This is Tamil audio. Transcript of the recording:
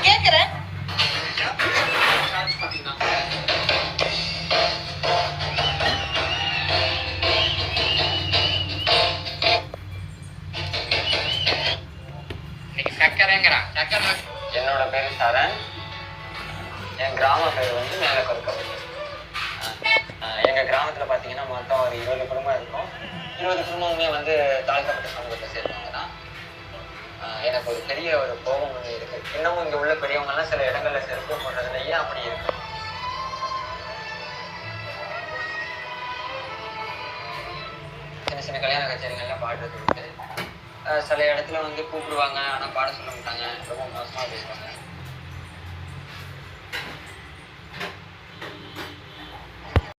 கேக்குறேன். என்னோட பேரு சரண். என் கிராம பேர் வந்து மேலக்கொருக்கல். எங்க கிராமத்துல பாத்தீங்கன்னா மொத்தம் ஒரு 20 குடும்பம் இருக்கும். 20 குடும்பமே வந்து தாழ்த்தப்பட்ட சமூகத்தை சேர்ந்தவங்க தான். எனக்கு ஒரு பெரிய ஒரு கோபம் ஒன்று இருக்கு. இன்னமும் இங்க உள்ள பெரியவங்க எல்லாம் சில இடங்கள்ல செருப்பு போடுறதுல ஏன் அப்படி இருக்கு? சின்ன சின்ன கல்யாண கச்சேரிகள்லாம் பாடுறது உண்டு. சில இடத்துல வந்து கூப்பிடுவாங்க, ஆனா பாட சொல்ல மாட்டாங்க, ரொம்ப மோசமா பேசுவாங்க.